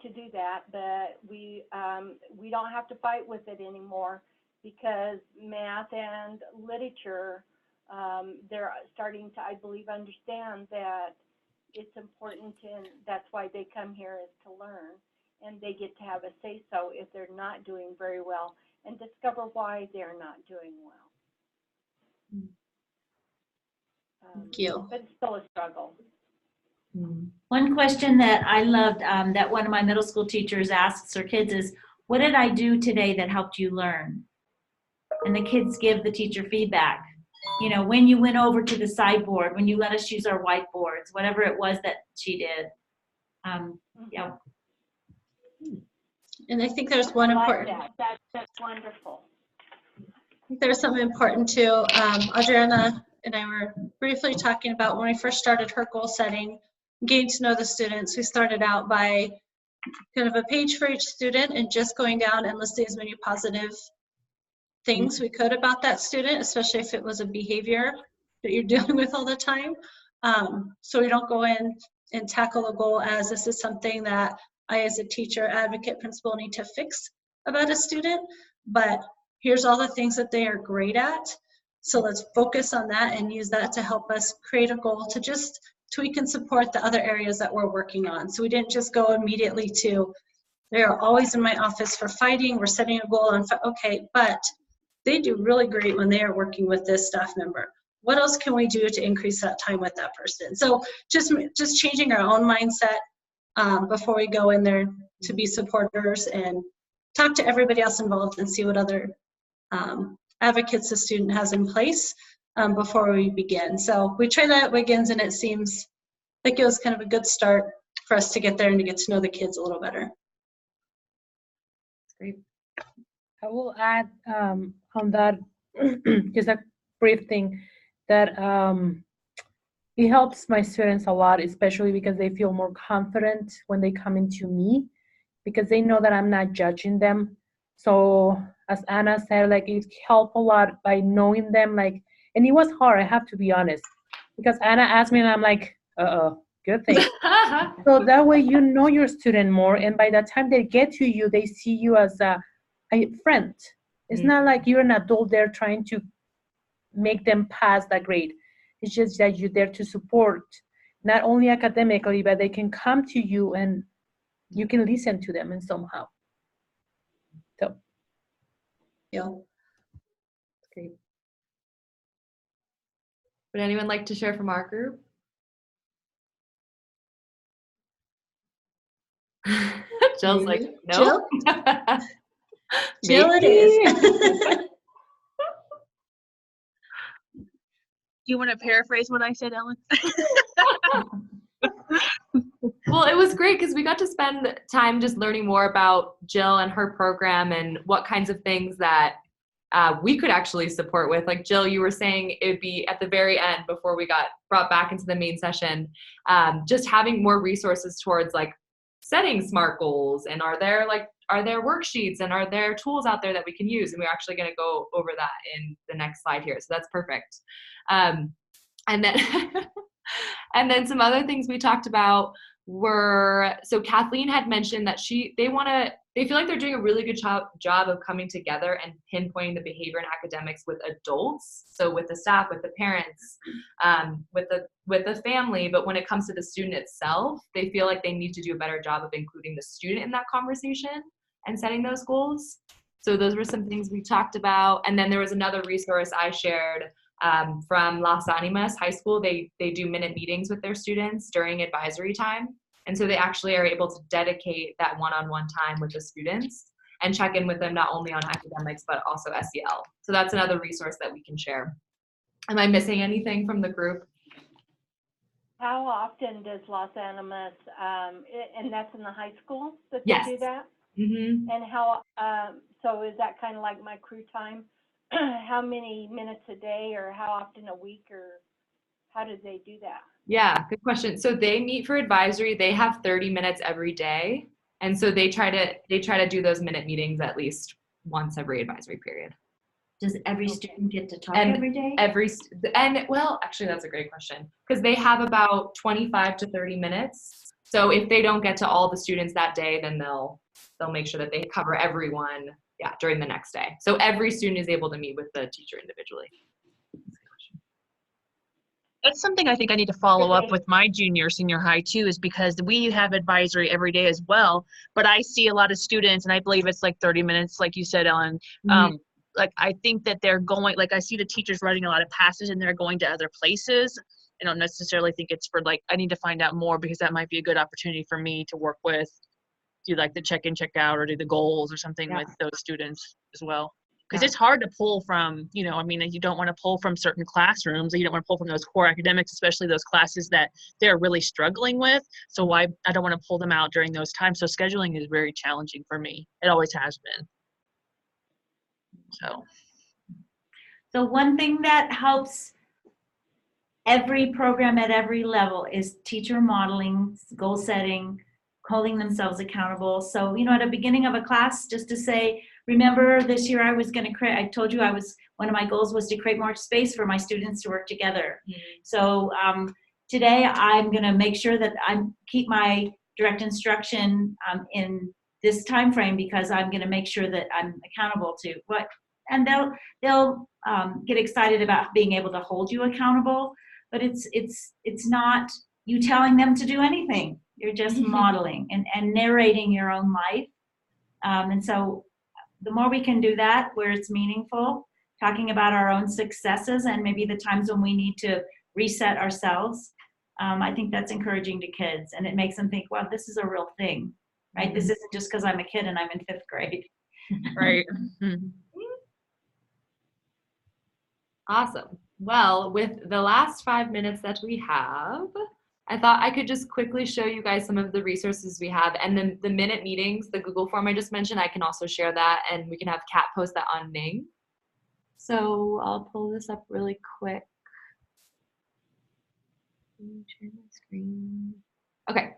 to do that, but we don't have to fight with it anymore because math and literature, they're starting to, I believe, understand that it's important, and that's why they come here, is to learn, and they get to have a say-so if they're not doing very well and discover why they're not doing well. Thank you. But it's still a struggle. One question that I loved that one of my middle school teachers asks her kids is, what did I do today that helped you learn? And the kids give the teacher feedback. You know, when you went over to the sideboard, when you let us use our whiteboards, whatever it was that she did. Yeah. And I think there's one important. That's wonderful. I think there's something important too. Adriana and I were briefly talking about when we first started her goal setting, getting to know the students. We started out by kind of a page for each student and just going down and listing as many positive things we could about that student, especially if it was a behavior that you're dealing with all the time. So we don't go in and tackle a goal as this is something that I, as a teacher, advocate, principal, need to fix about a student, but here's all the things that they are great at. So let's focus on that and use that to help us create a goal to just tweak and support the other areas that we're working on. So we didn't just go immediately to, they are always in my office for fighting, we're setting a goal on, okay, but they do really great when they are working with this staff member. What else can we do to increase that time with that person? So just changing our own mindset before we go in there to be supporters and talk to everybody else involved and see what other advocates the student has in place before we begin. So we tried that at Wiggins, and it seems like it was kind of a good start for us to get there and to get to know the kids a little better. Great. I will add on that just a brief thing that it helps my students a lot, especially because they feel more confident when they come into me, because they know that I'm not judging them. So as Anna said, like, it helped a lot by knowing them, like, and it was hard, I have to be honest, because Anna asked me and I'm like, good thing. So that way you know your student more, and by the time they get to you, they see you as a friend. It's not like you're an adult there trying to make them pass that grade. It's just that you're there to support, not only academically, but they can come to you and you can listen to them in somehow. So, yeah. Great. Would anyone like to share from our group? Jill's like, no. Jill it is. you want to paraphrase what I said, Ellen? Well, it was great because we got to spend time just learning more about Jill and her program and what kinds of things that we could actually support with. Like Jill, you were saying it would be at the very end before we got brought back into the main session, just having more resources towards like setting SMART goals, and are there worksheets and are there tools out there that we can use? And we're actually going to go over that in the next slide here. So that's perfect. And then and then some other things we talked about were, so Kathleen had mentioned that they feel like they're doing a really good job of coming together and pinpointing the behavior and academics with adults. So with the staff, with the parents, with the family, but when it comes to the student itself, they feel like they need to do a better job of including the student in that conversation and setting those goals. So those were some things we talked about. And then there was another resource I shared from Las Animas High School. They do minute meetings with their students during advisory time. And so they actually are able to dedicate that one-on-one time with the students and check in with them not only on academics, but also SEL. So that's another resource that we can share. Am I missing anything from the group? How often does Los Animas, and that's in the high school that they Yes. do that? Mm-hmm. And how, so is that kind of like my crew time? How many minutes a day, or how often a week, or how do they do that? Yeah, good question. So they meet for advisory. They have 30 minutes every day. And so they try to do those minute meetings at least once every advisory period. Does every student get to talk And every day? Well, actually that's a great question, because they have about 25 to 30 minutes. So if they don't get to all the students that day, then they'll make sure that they cover everyone, during the next day. So every student is able to meet with the teacher individually. That's something I think I need to follow up with my senior high too, is because we have advisory every day as well, but I see a lot of students, and I believe it's like 30 minutes, like you said, Ellen. Mm-hmm. Like I think that they're going, like I see the teachers writing a lot of passages and they're going to other places. I don't necessarily think it's for like, I need to find out more, because that might be a good opportunity for me to work with, do like the check-in, check-out, or do the goals or something with those students as well. Because it's hard to pull from, you don't want to pull from certain classrooms, or you don't want to pull from those core academics, especially those classes that they're really struggling with. So I don't want to pull them out during those times. So scheduling is very challenging for me. It always has been. So one thing that helps every program at every level is teacher modeling, goal setting, holding themselves accountable. So, at the beginning of a class, just to say, remember this year I was going to create, I told you one of my goals was to create more space for my students to work together. Mm-hmm. So today I'm going to make sure that I keep my direct instruction in this time frame, because I'm going to make sure that I'm accountable to what, and they'll get excited about being able to hold you accountable, but it's not you telling them to do anything. You're just modeling and narrating your own life. And so the more we can do that where it's meaningful, talking about our own successes and maybe the times when we need to reset ourselves, I think that's encouraging to kids, and it makes them think, wow, this is a real thing, right? Mm-hmm. This isn't just because I'm a kid and I'm in 5th grade. Right. Awesome. Well, with the last 5 minutes that we have, I thought I could just quickly show you guys some of the resources we have, and then the minute meetings, the Google form I just mentioned, I can also share that, and we can have Kat post that on Ning. So I'll pull this up really quick. Share my screen. Okay,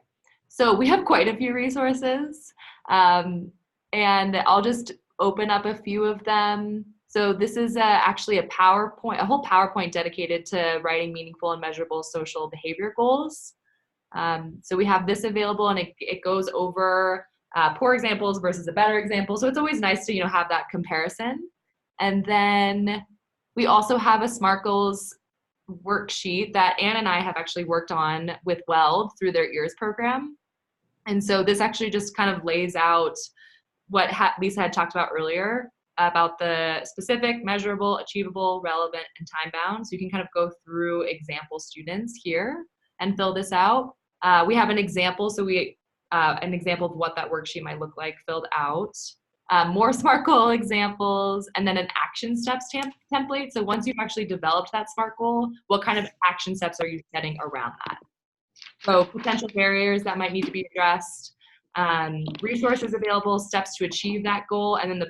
so we have quite a few resources, and I'll just open up a few of them. So this is actually a whole PowerPoint dedicated to writing meaningful and measurable social behavior goals. So we have this available, and it goes over poor examples versus a better example. So it's always nice to have that comparison. And then we also have a SMART Goals worksheet that Anne and I have actually worked on with WELD through their EARS program. And so this actually just kind of lays out what Lisa had talked about earlier, about the specific, measurable, achievable, relevant, and time-bound. So you can kind of go through example students here and fill this out. We have an example, so an example of what that worksheet might look like filled out. more SMART goal examples, and then an action steps template. So once you've actually developed that SMART goal, what kind of action steps are you setting around that? So potential barriers that might need to be addressed, resources available, steps to achieve that goal, and then the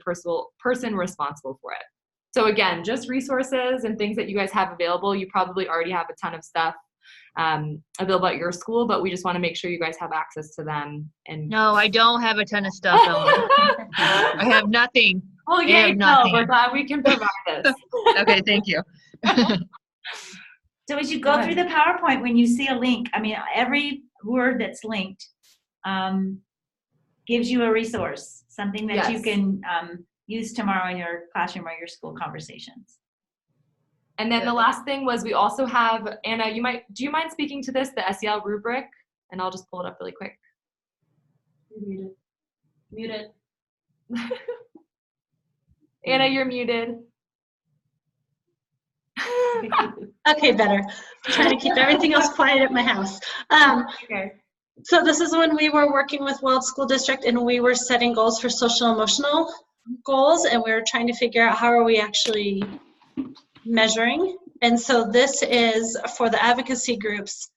person responsible for it. So again, just resources and things that you guys have available. You probably already have a ton of stuff available at your school, but we just want to make sure you guys have access to them. And No, I don't have a ton of stuff, Eleanor. I have nothing. well, I yay, have no, nothing. we're glad we can provide this. Okay, thank you. So as you go through the PowerPoint, when you see a link, I mean, every word that's linked gives you a resource, something that you can use tomorrow in your classroom or your school conversations. And then the last thing was we also have, Anna, do you mind speaking to this, the SEL rubric? And I'll just pull it up really quick. You're muted. Muted. Anna, you're muted. Okay, better. I'm trying to keep everything else quiet at my house. Okay. So this is when we were working with Weld School District and we were setting goals for social emotional goals, and we were trying to figure out how are we actually measuring. And so this is for the advocacy groups.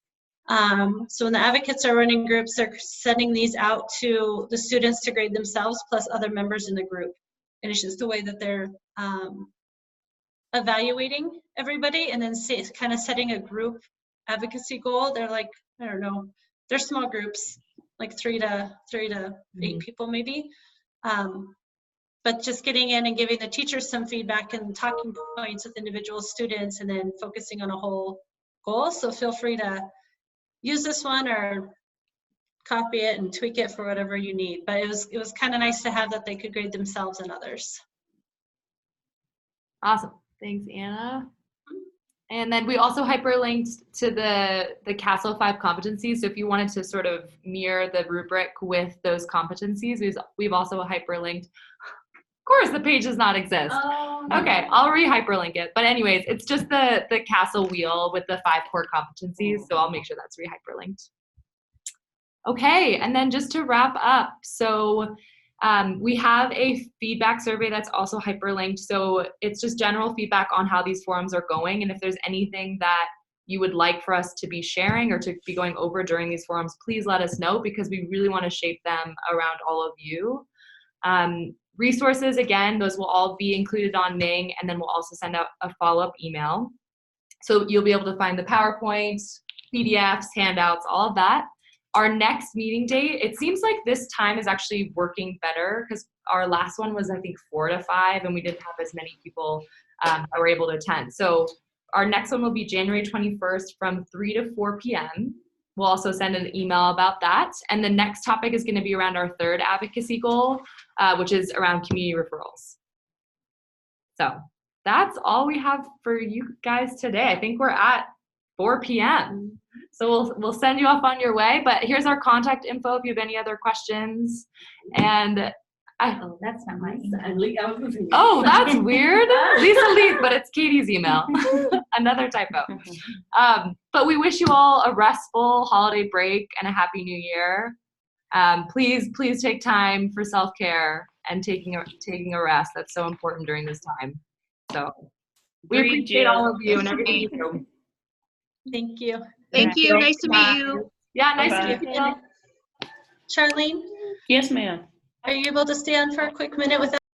So when the advocates are running groups, they're sending these out to the students to grade themselves plus other members in the group. And it's just the way that they're evaluating everybody, and then kind of setting a group advocacy goal. They're like, I don't know, they're small groups, like 3 to 8 people maybe. But just getting in and giving the teachers some feedback and talking points with individual students, and then focusing on a whole goal. So feel free to use this one or copy it and tweak it for whatever you need. But it was kind of nice to have that they could grade themselves and others. Awesome. Thanks, Anna. And then we also hyperlinked to the CASEL 5 competencies. So if you wanted to sort of mirror the rubric with those competencies, we've also hyperlinked. Of course, the page does not exist. Oh, okay, I'll re-hyperlink it. But anyways, it's just the CASEL wheel with the 5 core competencies. So I'll make sure that's re-hyperlinked. Okay, and then just to wrap up, so we have a feedback survey that's also hyperlinked. So it's just general feedback on how these forums are going. And if there's anything that you would like for us to be sharing or to be going over during these forums, please let us know, because we really want to shape them around all of you. Resources, again, those will all be included on Ning, and then we'll also send out a follow-up email. So you'll be able to find the PowerPoints, PDFs, handouts, all of that. Our next meeting date, it seems like this time is actually working better, because our last one was, I think, 4 to 5, and we didn't have as many people that were able to attend. So our next one will be January 21st from 3 to 4 p.m. We'll also send an email about that. And the next topic is going to be around our 3rd advocacy goal, which is around community referrals. So that's all we have for you guys today. I think we're at 4 p.m. So we'll send you off on your way, but here's our contact info if you have any other questions. And Oh, that's not my email. oh, that's weird. Lisa Leith, but it's Katie's email. Another typo. But we wish you all a restful holiday break and a happy new year. Please take time for self-care and taking a rest. That's so important during this time. So we appreciate all of you and everything you do. Thank you. Thank you. Nice to meet you. Yeah, nice Bye-bye. to meet you. Charlene, Yes, ma'am. are you able to stay on for a quick minute with